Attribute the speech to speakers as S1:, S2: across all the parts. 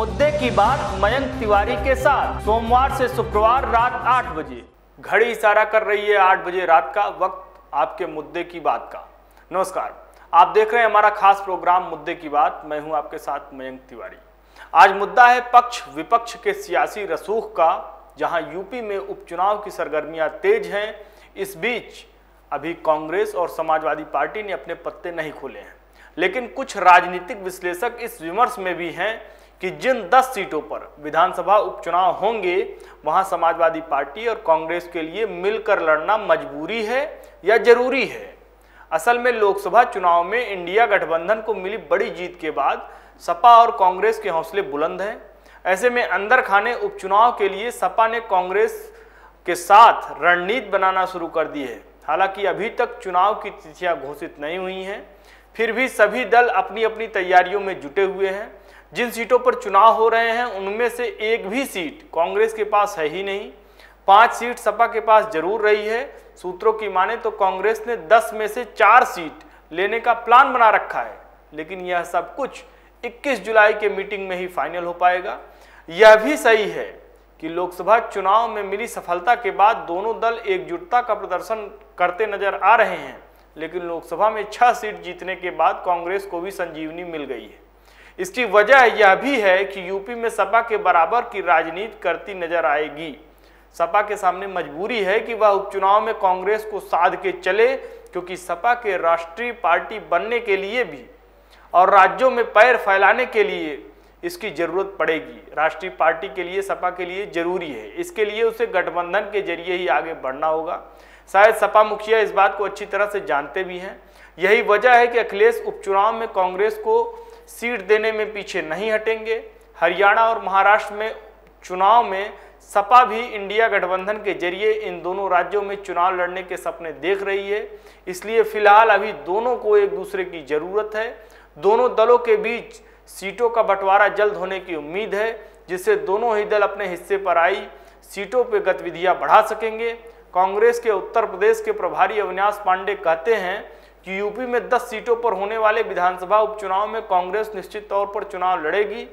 S1: मुद्दे की बात मयंक तिवारी के साथ सोमवार से शुक्रवार रात 8 बजे। घड़ी इशारा कर रही है 8 बजे रात का, वक्त आपके मुद्दे की बात का। नमस्कार, आप देख रहे हैं हमारा खास प्रोग्राम मुद्दे की बात। मैं हूं आपके साथ मयंक तिवारी। आज मुद्दा है पक्ष विपक्ष के सियासी रसूख का, जहां यूपी में उपचुनाव की सरगर्मियां तेज हैं। इस बीच अभी कांग्रेस और समाजवादी पार्टी ने अपने पत्ते नहीं खोले हैं, लेकिन कुछ राजनीतिक विश्लेषक इस विमर्श में भी हैं कि जिन 10 सीटों पर विधानसभा उपचुनाव होंगे वहां समाजवादी पार्टी और कांग्रेस के लिए मिलकर लड़ना मजबूरी है या जरूरी है। असल में लोकसभा चुनाव में इंडिया गठबंधन को मिली बड़ी जीत के बाद सपा और कांग्रेस के हौसले बुलंद हैं। ऐसे में अंदर खाने उपचुनाव के लिए सपा ने कांग्रेस के साथ रणनीति बनाना शुरू कर दी है। हालांकि अभी तक चुनाव की तिथियां घोषित नहीं हुई हैं, फिर भी सभी दल अपनी अपनी तैयारियों में जुटे हुए हैं। जिन सीटों पर चुनाव हो रहे हैं उनमें से एक भी सीट कांग्रेस के पास है ही नहीं। 5 सीट सपा के पास जरूर रही है। सूत्रों की माने तो कांग्रेस ने 10 में से 4 सीट लेने का प्लान बना रखा है, लेकिन यह सब कुछ 21 जुलाई के मीटिंग में ही फाइनल हो पाएगा। यह भी सही है कि लोकसभा चुनाव में मिली सफलता के बाद दोनों दल एकजुटता का प्रदर्शन करते नजर आ रहे हैं, लेकिन लोकसभा में 6 सीट जीतने के बाद कांग्रेस को भी संजीवनी मिल गई है। इसकी वजह यह भी है कि यूपी में सपा के बराबर की राजनीति करती नजर आएगी। सपा के सामने मजबूरी है कि वह उपचुनाव में कांग्रेस को साध के चले, क्योंकि सपा के राष्ट्रीय पार्टी बनने के लिए भी और राज्यों में पैर फैलाने के लिए इसकी जरूरत पड़ेगी। राष्ट्रीय पार्टी के लिए सपा के लिए जरूरी है। इसके लिए उसे गठबंधन के जरिए ही आगे बढ़ना होगा। शायद सपा मुखिया इस बात को अच्छी तरह से जानते भी हैं। यही वजह है कि अखिलेश उपचुनाव में कांग्रेस को सीट देने में पीछे नहीं हटेंगे। हरियाणा और महाराष्ट्र में चुनाव में सपा भी इंडिया गठबंधन के जरिए इन दोनों राज्यों में चुनाव लड़ने के सपने देख रही है। इसलिए फिलहाल अभी दोनों को एक दूसरे की जरूरत है। दोनों दलों के बीच सीटों का बंटवारा जल्द होने की उम्मीद है, जिससे दोनों ही दल अपने हिस्से पर आई सीटों पर गतिविधियां बढ़ा सकेंगे। कांग्रेस के उत्तर प्रदेश के प्रभारी अविनाश पांडे कहते हैं कि यूपी में 10 सीटों पर होने वाले विधानसभा उपचुनाव में कांग्रेस निश्चित तौर पर चुनाव लड़ेगी।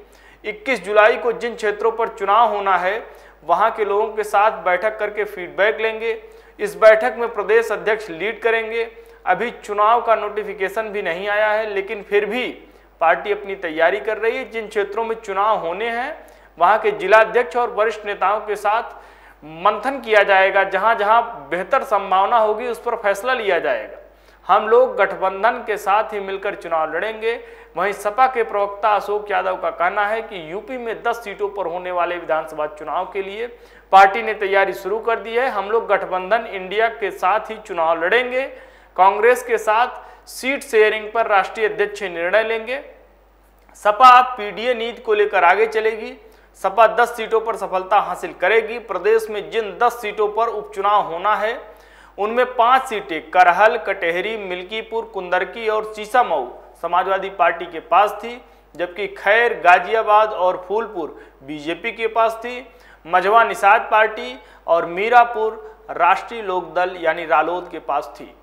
S1: 21 जुलाई को जिन क्षेत्रों पर चुनाव होना है वहां के लोगों के साथ बैठक करके फीडबैक लेंगे। इस बैठक में प्रदेश अध्यक्ष लीड करेंगे। अभी चुनाव का नोटिफिकेशन भी नहीं आया है, लेकिन फिर भी पार्टी अपनी तैयारी कर रही है। जिन क्षेत्रों में चुनाव होने हैं वहां के जिलाध्यक्ष और वरिष्ठ नेताओं के साथ मंथन किया जाएगा। जहां जहां बेहतर संभावना होगी उस पर फैसला लिया जाएगा। हम लोग गठबंधन के साथ ही मिलकर चुनाव लड़ेंगे। वहीं सपा के प्रवक्ता अशोक यादव का कहना है कि यूपी में 10 सीटों पर होने वाले विधानसभा चुनाव के लिए पार्टी ने तैयारी शुरू कर दी है। हम लोग गठबंधन इंडिया के साथ ही चुनाव लड़ेंगे। कांग्रेस के साथ सीट शेयरिंग पर राष्ट्रीय अध्यक्ष निर्णय लेंगे। सपा अब पीडीए नीति को लेकर आगे चलेगी। सपा 10 सीटों पर सफलता हासिल करेगी। प्रदेश में जिन 10 सीटों पर उपचुनाव होना है उनमें 5 सीटें करहल, कटेहरी, मिल्कीपुर, कुंदरकी और सीसामऊ समाजवादी पार्टी के पास थी, जबकि खैर, गाजियाबाद और फूलपुर बीजेपी के पास थी। मझवा निषाद पार्टी और मीरापुर राष्ट्रीय लोकदल यानी रालोद के पास थी।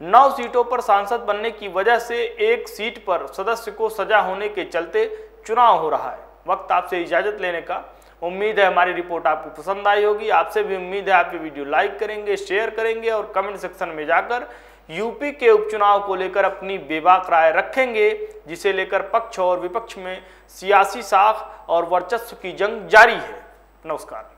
S1: 9 सीटों पर सांसद बनने की वजह से एक सीट पर सदस्य को सजा होने के चलते चुनाव हो रहा है। वक्त आपसे इजाजत लेने का। उम्मीद है हमारी रिपोर्ट आपको पसंद आई होगी। आपसे भी उम्मीद है आप ये वीडियो लाइक करेंगे, शेयर करेंगे और कमेंट सेक्शन में जाकर यूपी के उपचुनाव को लेकर अपनी बेबाक राय रखेंगे, जिसे लेकर पक्ष और विपक्ष में सियासी साख और वर्चस्व की जंग जारी है। नमस्कार।